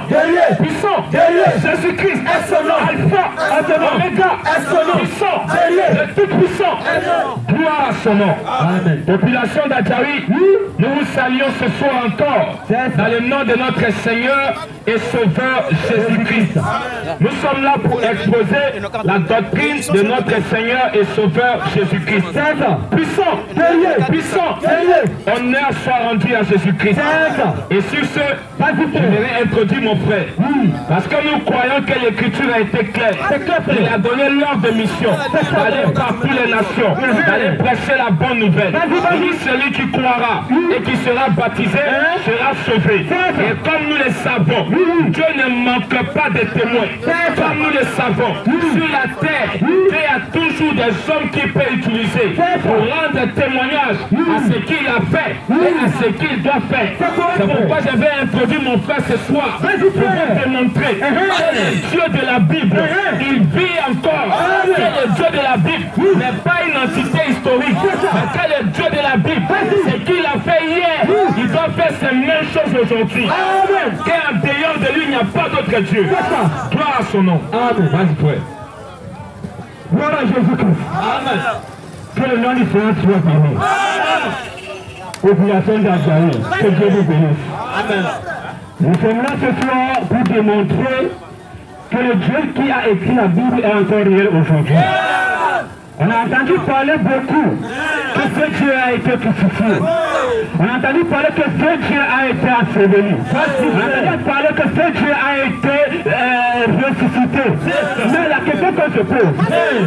guerrier, puissant, guerrier, Jésus-Christ, est son nom, Alpha, Omega, est son nom, puissant, guerrier, le tout-puissant, gloire à son nom. Amen. Population d'Adjaoui, nous vous saluons ce soir encore dans le nom de notre Seigneur et Sauveur Jésus-Christ. Nous sommes là pour exposer la doctrine de notre Seigneur et Sauveur Jésus-Christ. Puissant, guerrier, puissant, guerrier. Honneur soit rendu à Jésus-Christ. Et sur ce, je vais introduire mon frère. Parce que nous croyons que l'écriture a été claire. Il a donné l'ordre de mission d'aller par toutes les nations, d'aller prêcher la bonne nouvelle. Il dit celui qui croira et qui sera baptisé sera sauvé. Et comme nous le savons, Dieu ne manque pas de témoins. Comme nous le savons, sur la terre, Dieu a toujours des hommes qu'il peut utiliser pour rendre témoignage à ce qu'il a fait et à ce qu'il doit faire. C'est pourquoi je vais introduire mon frère ce soir pour vous démontrer que le Dieu de la Bible, il vit encore. Que le Dieu de la Bible n'est pas une entité historique, mais que le Dieu de la Bible, ce qu'il a fait hier, il doit faire ces mêmes choses aujourd'hui. Qu'en dehors de lui, il n'y a pas d'autre Dieu. Gloire à son nom. Amen. Vas-y, frère. Gloire à Jésus-Christ. Amen. Que le nom du Seigneur soit parmi. Population d'Adjaoui, que Dieu vous bénisse. Amen. Nous sommes là ce soir pour démontrer que le Dieu qui a écrit la Bible est encore réel aujourd'hui. On a entendu parler beaucoup que ce Dieu a été crucifié. On a entendu parler que ce Dieu a été enseveli. On a entendu parler que ce Dieu a été ressuscité. Mais la question qu'on se pose,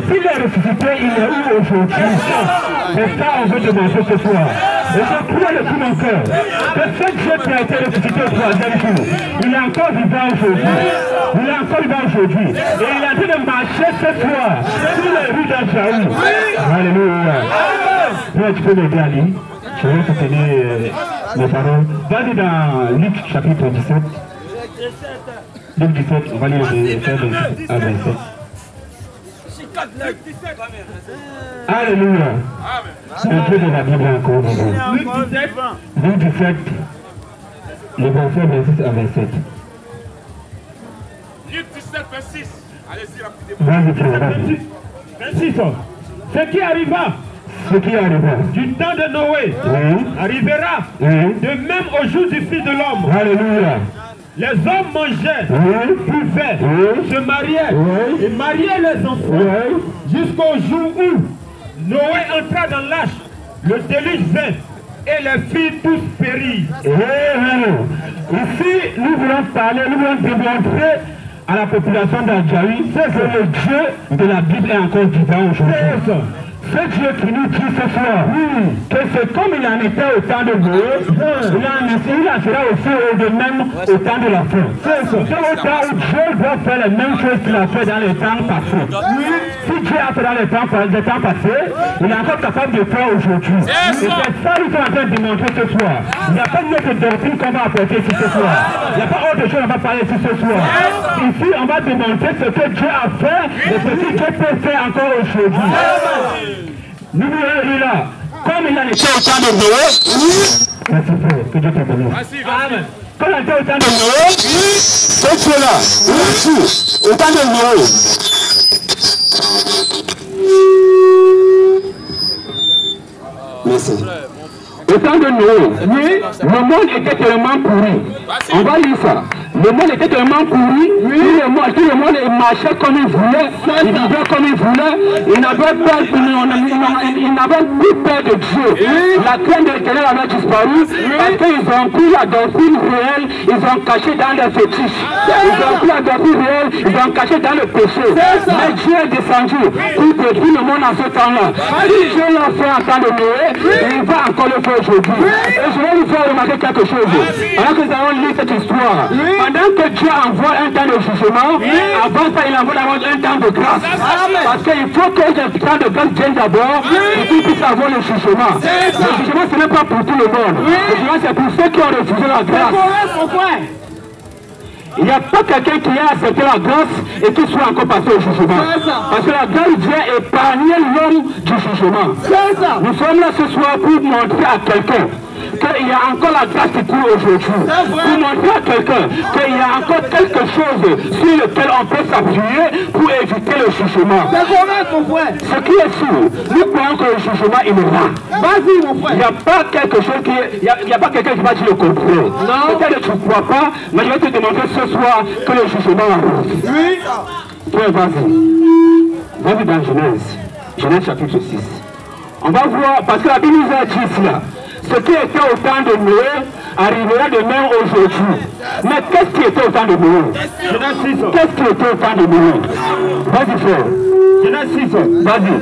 s'il est ressuscité, il est où aujourd'hui? C'est ça on veut demander ce soir. Et je crois de tout mon cœur que ce Dieu qui a été ressuscité au troisième jour, il est encore vivant aujourd'hui. Il est encore vivant aujourd'hui. Et il a dit de marcher ce soir sur les rues d'Adjaoui. Alléluia. Toi, tu peux m'aider à lire. Je vais te tenir mes paroles. Vas-y dans Luc chapitre 17. Luc 17, on va lire le verset 26 à 27. Alléluia. C'est le Dieu de la Bible encore. Luc 17, le verset 26 à 27. Luc 17, 26. Allez-y, Vas-y, frère. 26. Ce qui arriva Ce qui arriva du temps de Noé arrivera de même au jour du Fils de l'homme. Alléluia. Les hommes mangeaient, buvaient, se mariaient et mariaient les enfants jusqu'au jour où Noé entra dans l'arche. Le déluge vint et les filles tous périrent. Ici, nous voulons parler, nous voulons démontrer à la population d'Adjaoui que le Dieu de la Bible est encore vivant aujourd'hui. Ce Dieu qui nous dit ce soir que c'est comme il en était au temps de Noé, il en sera aussi de même au temps de la fin. C'est au temps où Dieu va faire les mêmes choses qu'il a fait dans les temps passés. Si Dieu a fait dans les temps passés, il est encore capable de faire aujourd'hui. Et c'est ça que nous sommes en train de démontrer ce soir. Il n'y a pas de notre doctrine qu'on va apporter ici ce soir. Il n'y a pas autre chose qu'on va parler ici ce soir. Ici, on va démontrer ce que Dieu a fait et ce que Dieu peut faire encore aujourd'hui. Nous voulons là, comme il en était au temps de Noé, merci frère, que Dieu te bénisse. Amen. Comme il était au temps de Noé, ce Dieu-là, ici, au temps de Noé. Merci. Au temps de Noé, le monde était tellement pourri. On va lire ça. Le monde était tellement pourri, tout le monde marchait comme il voulait, il vivait comme il voulait, il n'avait plus peur de Dieu. La crainte de l'Éternel avait disparu parce qu'ils ont pris la doctrine réelle, ils ont caché dans les fétiches. Ils ont pris la doctrine réelle, ils ont caché dans le péché. Mais Dieu est descendu pour détruire le monde en ce temps-là. Si Dieu l'a fait en temps de Noé, il va encore le faire aujourd'hui. Et je vais vous faire remarquer quelque chose. Alors que nous allons lire cette histoire. Pendant que Dieu envoie un temps de jugement, avant ça il envoie d'abord un temps de grâce. Parce qu'il faut que le temps de grâce vienne d'abord pour qu'il puisse avoir le jugement. Le jugement ce n'est pas pour tout le monde. Le jugement c'est pour ceux qui ont refusé la grâce. Il n'y a pas quelqu'un qui a accepté la grâce et qui soit encore passé au jugement. Parce que la grâce vient épargner l'homme du jugement. Nous sommes là ce soir pour montrer à quelqu'un qu'il y a encore la grâce qui coule aujourd'hui. Pour montrer à quelqu'un qu'il y a encore quelque chose sur lequel on peut s'appuyer pour éviter le jugement. C'est correct, mon frère. Ce qui est sûr, nous croyons que le jugement il est là. Vas-y, mon frère. Il n'y a pas quelque chose qui il y a pas quelqu'un qui va dire le contraire. Non. Peut-être que tu ne crois pas, mais je vais te demander ce soir que le jugement arrive. Oui. Frère, vas-y. Vas-y dans Genèse. Genèse chapitre 6. On va voir, parce que la Bible nous a dit cela. Ce qui était au temps de Noé arrivera de même aujourd'hui. Mais qu'est-ce qui était au temps de Noé? Genèse 6. Qu'est-ce qui était au temps de Noé? Vas-y frère. Genèse 6. Vas-y.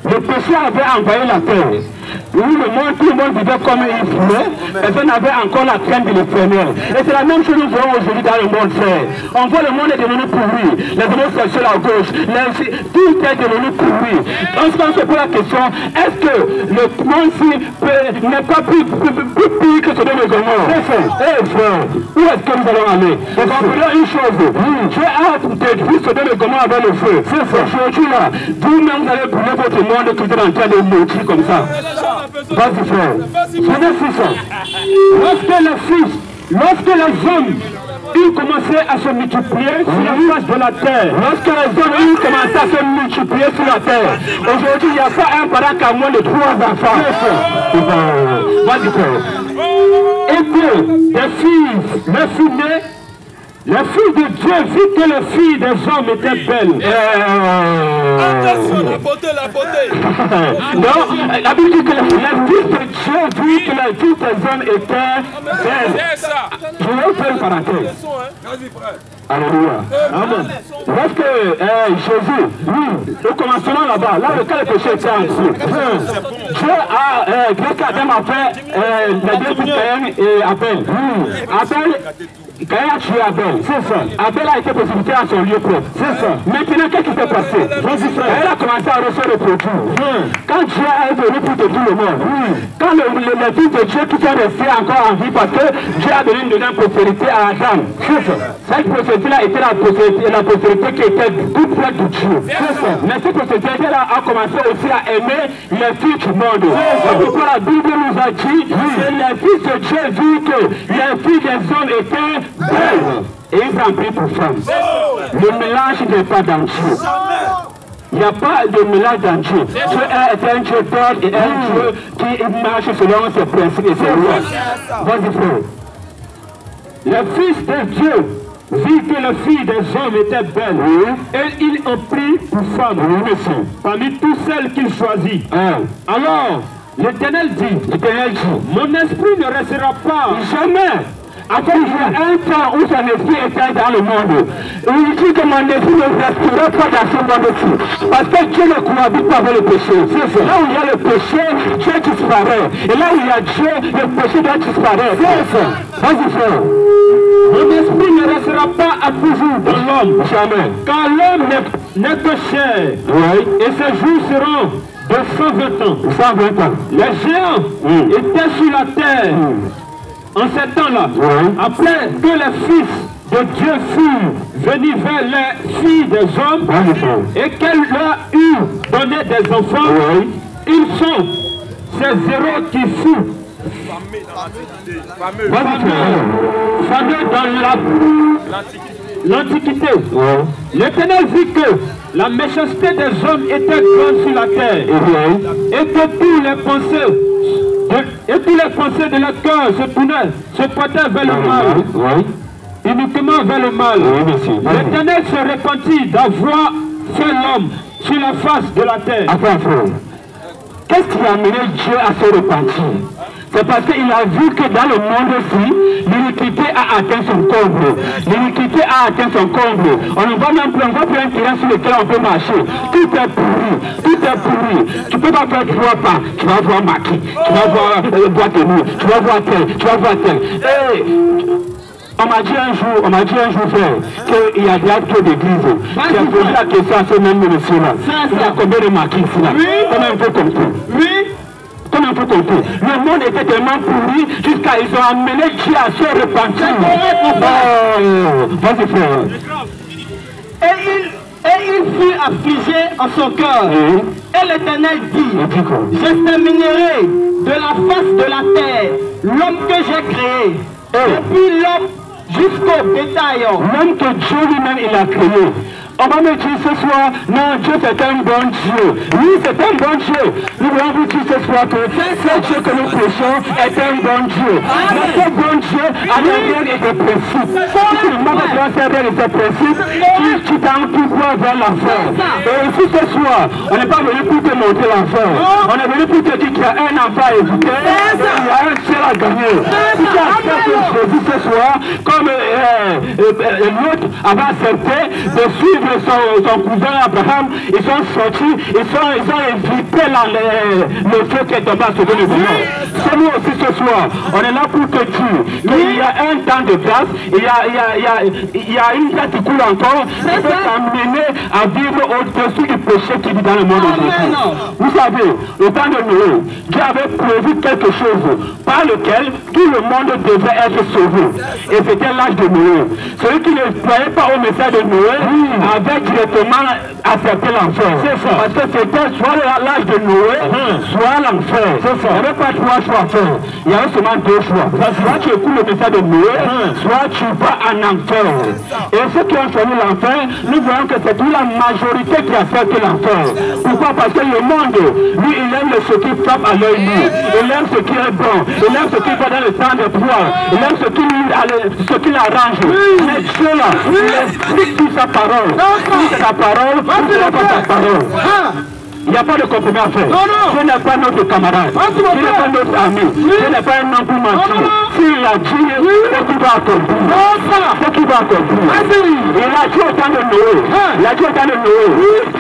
Le péché avait envahi la terre. Oui, tout le monde vivait comme il voulait. Personne n'avait encore la crainte de l'Éternel. Et c'est la même chose que nous voyons aujourd'hui dans le monde, frère. On voit le monde est devenu pourri. Les homosexuels à gauche, tout est devenu pourri. On se pose la question, est-ce que le monde-ci n'est pas plus pire que ce de mes Gomorrhe? C'est ça. Eh frère, où est-ce que nous allons aller? Nous comprenons une chose. Dieu a détruit ce de mes Gomorrhe avec le feu. C'est ça. Aujourd'hui là, vous-même vous allez brûler votre monde que vous êtes en train de maudire comme ça. Vas-y frère. Genèse 6. Lorsque les hommes ils commençaient à se multiplier sur la face de la terre. Lorsque les hommes ils commençaient à se multiplier sur la terre. Aujourd'hui, il n'y a pas un parent qui a moins de 3 enfants. Vas-y frère. Et que des filles, les filles nées, les filles de Dieu vit que les filles des hommes étaient belles. Attention, la beauté. Non, la Bible dit que les filles de Dieu vit que les filles des hommes étaient belles. C'est ça. Je vais vous faire une parenthèse. Vas-y, frère. Alléluia. Amen. Lorsque Jésus, oui, au commencement là-bas, là le cas de péché était en dessous. Dieu a, grâce à Adam a fait les deux petits Caïn et Abel. Abel, Caïn a tué Abel. C'est ça. Abel a été précipité à son lieu propre. C'est ça. Maintenant, qu'est-ce qui s'est passé? Elle a commencé à recevoir le produit. Quand Dieu est venu pour détruire le monde, quand les fils de Dieu qui sont restés encore en vie parce que Dieu a donné une prospérité à Adam. C'est ça. Cette prospérité-là était la prospérité qui était tout près de Dieu. Mais cette prospérité-là a commencé aussi à aimer les filles du monde. C'est pourquoi la Bible nous a dit que les fils de Dieu vu que les filles des hommes étaient belles. Et ils ont pris pour femmes. Le mélange n'est pas dans Dieu. Il n'y a pas de mélange dans Dieu. Dieu est un Dieu d'ordre et un Dieu qui marche selon ses principes et ses lois. Vas-y frère. Les fils de Dieu vit que les filles des hommes étaient belles, et il en prit pour femme, parmi toutes celles qu'il choisit. Alors, l'Éternel dit, mon esprit ne restera pas jamais. Après, il y a un temps où son esprit était dans le monde. Il dit que mon esprit ne restera pas dans ce monde-ci. Parce que Dieu ne cohabite pas avec le péché. Là où il y a le péché, Dieu disparaît. Et là où il y a Dieu, le péché doit disparaître. Vas-y frère. Mon esprit ne restera pas à toujours dans l'homme. Jamais. Car l'homme n'est que chair. Et ses jours seront de 120 ans. 120 ans. Les géants étaient sur la terre. En ces temps-là, après que les fils de Dieu furent venus vers les filles des hommes et qu'elles leur eurent donné des enfants, ils sont ces zéros qui furent fameux dans l'Antiquité. L'Éternel vit que la méchanceté des hommes était grande sur la terre et que tous les pensées de leur cœur se portaient vers le mal, uniquement vers le mal. L'Éternel se repentit d'avoir fait l'homme sur la face de la terre. Qu'est-ce qui a amené Dieu à se repentir? C'est parce qu'il a vu que dans le monde-ci, l'iniquité a atteint son comble. L'iniquité a atteint son comble. On ne voit même plus, on voit plus un terrain sur lequel on peut marcher. Tout est pourri. Tout est pourri. Tu ne peux pas faire 3 pas. Tu vas voir Maki. Tu vas voir boîte de nuit. Tu vas voir tel. Tu vas voir tel. Hey, on m'a dit un jour, frère, qu'il y a déjà trop d'églises. J'ai posé la question à ce même monsieur-là. Il y a combien de Maki ici là? Comment on peut compter? Comment on peut compter? Le monde était tellement pourri jusqu'à ils ont amené Dieu à se repentir. Vas-y frère. Et il fut affligé en son cœur. Et l'Éternel dit, j'exterminerai de la face de la terre, l'homme que j'ai créé, depuis l'homme jusqu'au bétail. L'homme que Dieu lui-même il a créé. On va me dire ce soir, non, Dieu c'est un bon Dieu. Oui, c'est un bon Dieu. Nous voulons vous dire ce soir que ce Dieu que nous prêchons est un bon Dieu. Mais ce bon Dieu a des règles et des principes. Si tu ne manques pas ces règles et ces principes, tu t'en pouvoir vers l'enfer. Et ici ce soir, on n'est pas venu pour te montrer l'enfer. On est venu pour te dire qu'il y a un enfant à éduquer et il y a un ciel à gagner. Si tu acceptes Jésus ce soir, comme l'autre avait accepté de suivre son cousin Abraham, ils sont sortis, ils ont évité le feu qui est tombé à sauver le monde. C'est nous aussi ce soir, on est là pour te dire qu'il y a un temps de grâce, il y a une grâce qui coule encore, qui peut t'amener à vivre au-dessus du péché qui vit dans le monde aujourd'hui. Vous savez, au temps de Noé, Dieu avait prévu quelque chose par lequel tout le monde devait être sauvé. Et c'était l'âge de Noé. Celui qui ne croyait pas au message de Noé avait directement accepté l'enfer. Parce que c'était soit l'âge de Noé, soit l'enfer. Il n'y avait pas trois choix à faire. Il y avait seulement deux choix. Soit tu écoutes le message de Noé, soit tu vas en enfer. Et ceux qui ont choisi l'enfer, nous voyons que c'est toute la majorité qui accepte l'enfer. Pourquoi? Parce que le monde, lui, il aime ce qui frappe à l'œil nu. Il aime ce qui est bon. Il aime ce qui va dans le temps de pouvoir. Il aime ce qui l'arrange. Mais Dieu là, il explique toute sa parole. C'est ta parole, c'est pas ta parole. Il n'y a pas de compromis à faire. Ce n'est pas notre camarade. Ce n'est pas notre ami. Ce n'est pas un homme pour mentir. S'il a dit, c'est qu'il va accomplir. C'est qu'il va accomplir. Il a dit au temps de Noé. Il a dit au temps de Noé.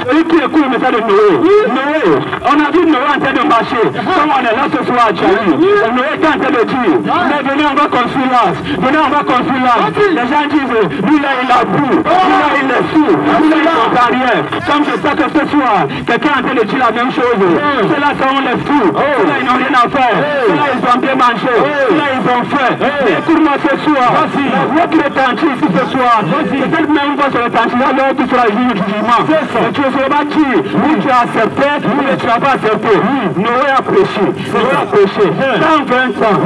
Celui qui écoute le message de Noé. Noé, on a vu Noé en train de marcher. Comme on est là ce soir à Djaï. Noé est en train de dire, mais venez on va construire l'âge. Venez on va construire l'âge. Les gens disent, lui là il a bu. Lui là il est fou. Lui là il n'entend rien. Comme je sais que ce soir, quelqu'un est en train de dire la même chose. Ceux-là sont les fous. Ceux-là ils n'ont rien à faire. Ceux-là ils ont bien mangé. Ceux-là ils ont fait. Écoute-moi ce soir. La voix qui retentit ici ce soir. C'est cette même voix qui retentira lors tu seras juge du jugement. Et tu ne seras pas qui. Ou tu as accepté, ou tu n'as pas accepté. Noé a prêché. Noé a prêché. Dans 20 ans,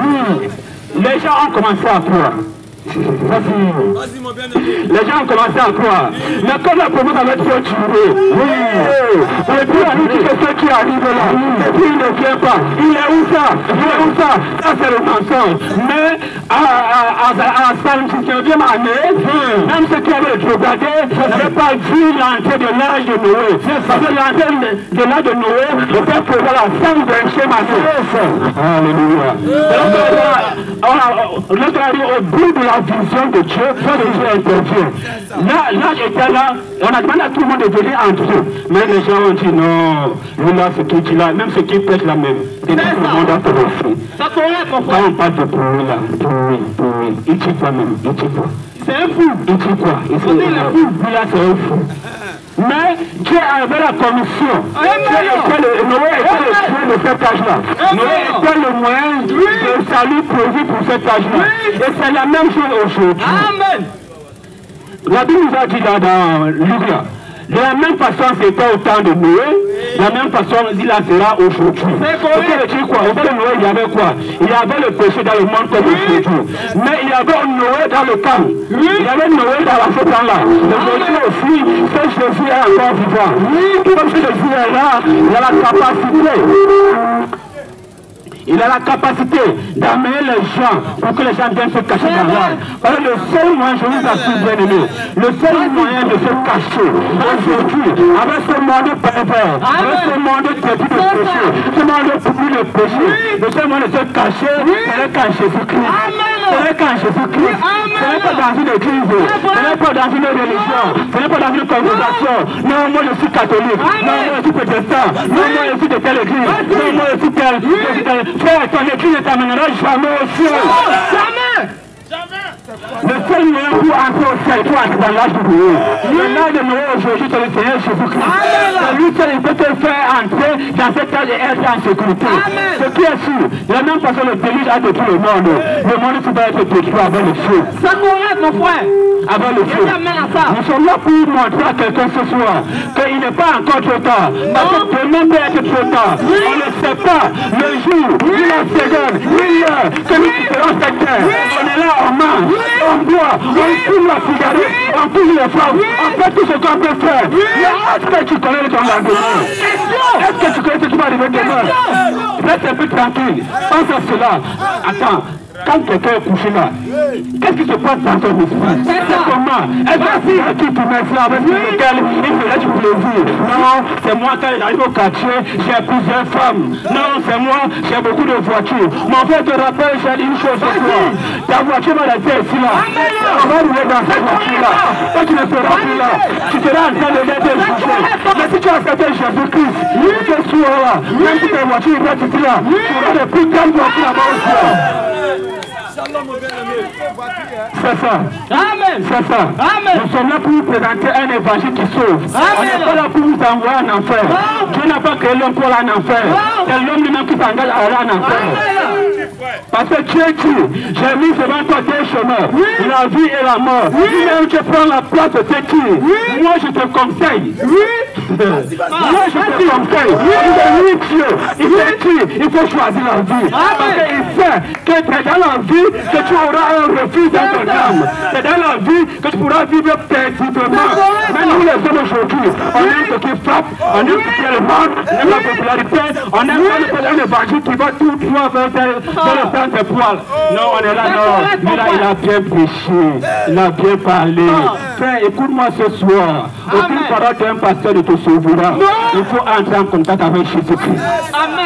les gens ont commencé à croire. Vas-y, mon bien-aimé. Les gens ont commencé à croire. Mais comme la promesse avait été tuée, et puis on nous dit que ce qui arrive là, et puis il ne vient pas. Il est où ça? Il est où ça? Ça c'est le mensonge. Mais à sa 59e année, même ceux qui avaient le drogardé n'avaient pas vu l'entrée de l'âge de Noé. Parce que l'entrée de l'âge de Noé était pour la 120e année. Alléluia. Lorsqu'on arrive au bout de la vision de Dieu, Dieu intervient. Là, j'étais là, on a demandé à tout le monde de venir entre eux. Mais les gens ont dit non, lui là, ce qu'il dit là, même ce qu'il pêche là même, c'est tout le monde a fait. Quand on parle de pourri là, il dit quoi même? Il dit quoi? C'est un fou. Il dit quoi? Il dit lui là, c'est un fou. Mais Dieu avait la commission. Noé était le chien de cet âge-là. Noé était le moyen de salut prévu pour cet âge-là. Et c'est la même chose aujourd'hui. Amen. La Bible nous a dit dans Luc là. De la même façon, c'était au temps de Noé. De la même façon, il la sera aujourd'hui. C'est quoi? Au temps de Noé, il y avait quoi? Il y avait le péché dans le monde comme aujourd'hui. Mais il y avait Noé dans le camp. Il y avait Noé dans la ce temps-là. Aujourd'hui aussi, c'est Jésus est encore vivant. Comme Jésus est là, il a la capacité. Il a la capacité d'amener les gens pour que les gens viennent se cacher dans l'âme. Parce que le seul moyen, je vous assure bien aimé, le seul moyen de se cacher aujourd'hui, avec ce monde pervers, avec ce monde début de péché, ce monde pourri de péché, le seul moyen de se cacher, c'est quand Jésus-Christ. C'est quand Jésus-Christ. Ce n'est pas dans une église, ce n'est pas dans une religion, ce n'est pas dans une congrégation. Non, moi je suis catholique, non, moi je suis protestant, non, moi je suis de telle église, non, moi je suis telle. Frère, ton église ne t'amènera jamais au ciel. Jamais. Jamais. Le seul moyen pour entrer au ciel, pour entrer dans l'âge de Noé. Le l'âge de Noé aujourd'hui, c'est le Seigneur Jésus-Christ. C'est lui seul qui peut te faire entrer dans cet âge et être en sécurité. Ce qui est sûr, de la même façon, le déluge a détruit le monde. Le monde ne peut pas être détruit avant le feu. C'est correct, mon frère. Avant le feu. Nous sommes là pour montrer à quelqu'un ce soir qu'il n'est pas encore trop tard. Parce que demain peut être trop tard. On ne sait pas le jour, ni la seconde, ni l'heure que nous quitterons cette terre. On est là, on mange, on boit, on fume la cigarette, on fume les femmes, on fait tout ce qu'on peut faire. Mais est-ce que tu connais ton avenir? Est-ce que tu connais ce qui va arriver demain? Reste un peu tranquille. Pense à cela. Attends. Quand quelqu'un est couché là, qu'est-ce qui se passe dans ton esprit? C'est comment? Est-ce que qui te met là avec lequel il me laisse plaisir? Non, c'est moi quand il arrive au quartier, j'ai plusieurs femmes. Non, c'est moi, j'ai beaucoup de voitures. Mon frère te rappelle, j'ai dit une chose ce soir. Ta voiture va rester ici là. On va rouler dans cette voiture-là. Quand tu ne seras plus là, tu seras en train de l'être jugé. Mais si tu as accepté Jésus-Christ, ce soir-là, même si ta voiture est ici là, tu auras de plus grandes voitures là-bas au ciel. C'est ça. Amen. C'est ça. Amen. Nous sommes là pour vous présenter un évangile qui sauve. On n'est pas là pour vous envoyer en enfer. Dieu n'a pas créé l'homme pour aller en enfer. C'est l'homme lui-même qui s'engage à aller en enfer. Parce que Dieu dit, j'ai mis devant toi deux chemins, la vie et la mort. Lui-même tu prends la place de tes tirs. Moi je te conseille. Moi je te conseille. Oui, Dieu, il te dit, il faut choisir la vie. Parce qu'il sait que c'est dans la vie que tu auras un refuge dans ton âme. C'est dans la vie que tu pourras vivre paisiblement. Mais nous les hommes aujourd'hui, on aime ce qui frappe, on aime ce qui est le monde, on aime la popularité, on aime un évangile qui va tout droit vers le temps des poils. Non, on est là, non. Mais là, il a bien prêché, il a bien parlé. Frère, écoute-moi ce soir. Aucune parole d'un pasteur ne te sauvera. Il faut entrer en contact avec Jésus-Christ.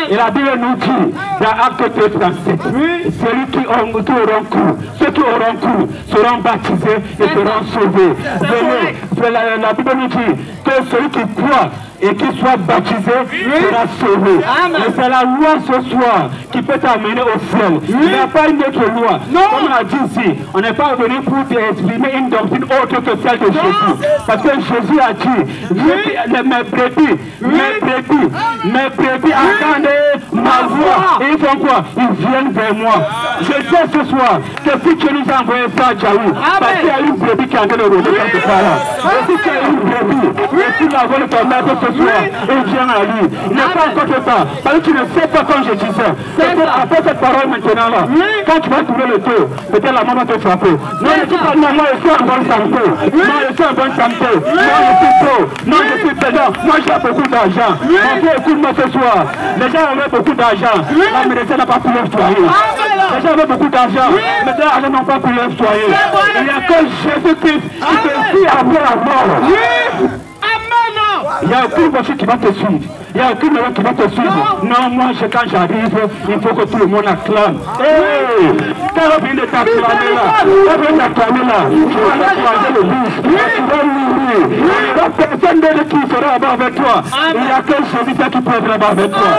Et la Bible nous dit, dans Acte 2, 37, celui qui auront cru, ceux qui auront cru seront baptisés et seront sauvés. Venez, la Bible nous dit que celui qui croit et qui soit baptisé sera sauvé. Mais c'est la loi ce soir qui peut t'amener au ciel. Il n'y a pas une autre loi. Comme on a dit ici, on n'est pas venu pour exprimer une doctrine autre que celle de Jésus. Parce que Jésus a dit, mes brebis entendent ma voix. Et ils font quoi? Ils viennent vers moi. Je sais ce soir que si tu nous as envoyé ça à Djaou, parce qu'il y a une brebis qui est en train de rôder quelque part là. Et si tu as une brebis, et si la voix de ton maître ce soir, et vient à lui, il n'est pas encore trop tard. Parce que tu ne sais pas quand je disais. Peut-être après cette parole maintenant là, quand tu vas trouver le taux, peut-être la maman va te frapper. Non, je suis pas, non, moi je suis en bonne santé. Non, je suis en bonne santé. Non, je suis beau. Non, je suis présent. Moi j'ai beaucoup d'argent. Mon frère, écoute-moi ce soir. Les gens avaient beaucoup d'argent. La médecine n'a pas pu leur soigner. Les gens avaient beaucoup d'argent. Mais les gens n'ont pas pu leur soigner. Il n'y a que Jésus-Christ qui te suit après la mort. Il n'y a aucune voiture qui va te suivre. Il n'y a aucune maison qui va te suivre. Non, moi, quand j'arrive, il faut que tout le monde acclame. Hey, quand on vient de t'acclamer là, on vient t'acclamer là, tu vas croiser le bus, tu vas mourir. Il n'y a personne d'autre qui sera là-bas avec toi. Il n'y a que Jésus qui peut être là-bas avec toi.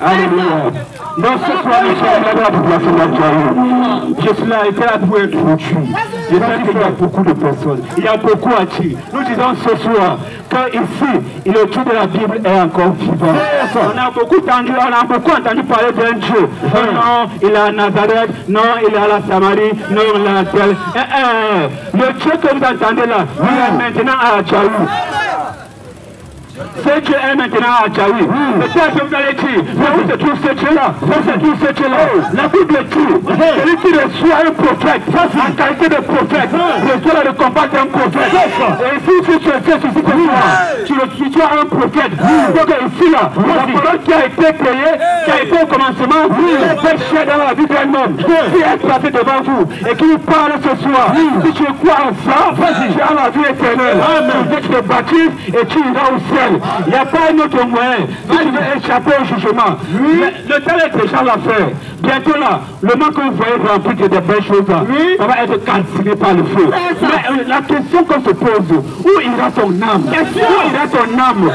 Alléluia. Donc ce soir, nous sommes là pour la population d'Adjaou. Je suis là, été là pour introduire. Je sais qu'il y a beaucoup de personnes. Il y a beaucoup à dire. Nous disons ce soir que ici, le Dieu de la Bible est encore vivant. On a beaucoup entendu parler d'un Dieu. Non, il est à Nazareth. Non, il est à la Samarie. Non, il est à tel. Le Dieu que vous entendez là, il est maintenant à Adjaou. Ce Dieu est maintenant à Adjaou. Peut-être que vous allez dire, mais où se trouve ce Dieu-là? Où se trouve ce Dieu-là? La Bible dit, celui qui reçoit un prophète, en qualité de prophète, reçoit le combat d'un prophète. Et si tu fais ceci pour toi, tu as un prophète. Donc ici, là, la parole qui a été créée, qui a été au commencement, est péché dans la vie d'un homme, qui est placé devant vous, et qui vous parle ce soir. Si tu crois en ça, tu as la vie éternelle. Tu te baptises et tu iras au ciel. Il n'y a pas un autre moyen. Si tu veux échapper au jugement, mais le temps est déjà l'affaire. Bientôt là, le monde que vous voyez rempli de belles choses, ça va être calciné par le feu. Mais la question qu'on se pose, où ira ton âme? Où ira ton âme?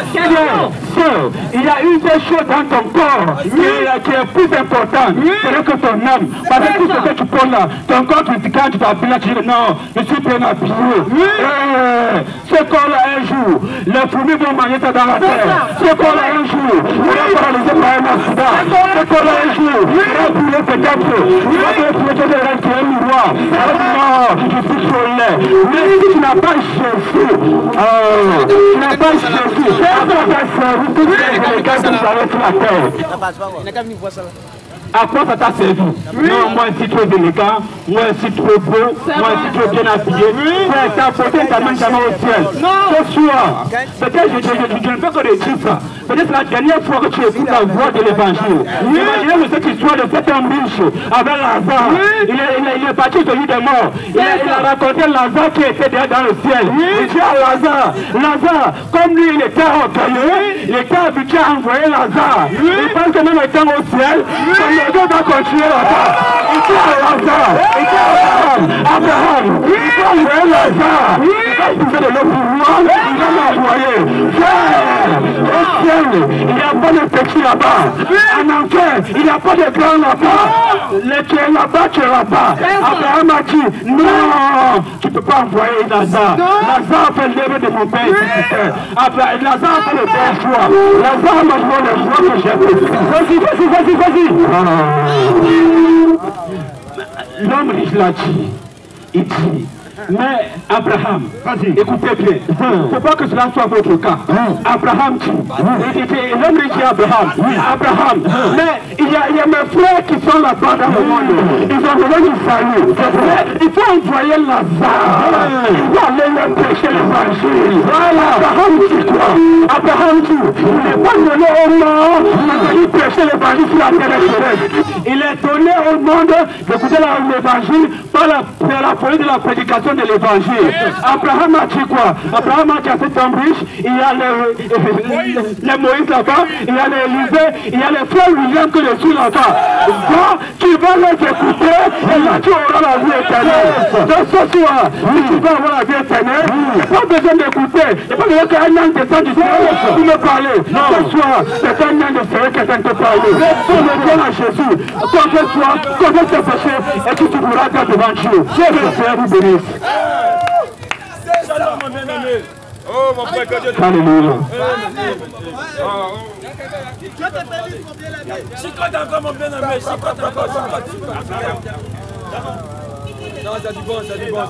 soeur, il y a une seule chose dans ton corps qui est plus importante, c'est que ton âme. Parce que tout ce que tu prends là, ton corps, quand tu t'appuies là, tu dis non, je suis bien appuyé. Ce corps-là, un jour, les fourmis vont manger ça dans la terre. Ce corps-là, un jour, il va paralysé par un accident. Ce corps-là, un jour, il va brûler peut-être. Il va brûler qui est un miroir. Non, je suis trop laid. Mais si tu n'as pas Jésus, tu n'as pas Jésus, les gars qui nous arrêtent sur la terre. À quoi ça t'a servi? Non, moi je suis trop délicat, moi je suis trop beau, moi je suis trop bien habillé. T'as apporté ta main jamais au ciel. Ce soir, peut-être je ne peux que dire ça. Peut-être la dernière fois que tu écoutes la voix de l'évangile. Imaginez cette histoire de cet homme riche avec Lazare. Il est parti celui des morts. Il a raconté Lazare qui était déjà dans le ciel. Il dit à Lazare, comme lui il était orgueilleux, il était habitué à envoyer Lazare. Il pense que même étant au ciel, Dieu va continuer là-bas. Il dit à Lazare, Abraham, il va envoyer Lazare. Il va trouver de l'eau pour moi, il va m'envoyer. Au ciel, il n'y a pas de petit là-bas. En enfer, il n'y a pas de grand là-bas. Tu es là-bas, tu es là-bas. Abraham a dit, non, tu ne peux pas envoyer Lazare. Lazare fait l'œuvre de mon père. Lazare fait le bon choix. Lazare m'a joué le choix que j'ai fait. Vas-y. L'homme riche l'a dit. Il dit, mais Abraham, écoutez bien, il ne faut pas que cela soit votre cas. Abraham dit, l'homme riche dit Abraham, mais il y a mes frères qui sont là-bas dans le monde. Ils ont besoin du salut. Il faut envoyer Lazare. Il va aller leur prêcher l'évangile. Abraham dit quoi? Abraham dit, il n'est pas donné au monde de prêcher l'évangile sur la terre céleste. Il est donné au monde d'écouter l'évangile par la folie de la prédication de l'évangile. Abraham a dit quoi? Abraham a dit à cet homme riche, il y a les Moïse là-bas, il y a les Élisée, il y a les frères William que je suis là-bas. Donc, tu vas les écouter et là tu auras la vie éternelle. Donc ce soir, si tu vas avoir la vie éternelle, il n'y a pas besoin d'écouter. Il n'y a pas besoin qu'un ange descende du ciel pour me parler. Ce soir, c'est un ange de ciel qui vient te parler. Pour me dire à Jésus, confesse tes péchés et tu pourras être devant Dieu. Que le Seigneur vous bénisse. Oh mon frère, que Dieu te Alléluia. Chicote encore mon bien-aimé, chicote encore. Non, ça dit bon, ça dit bon.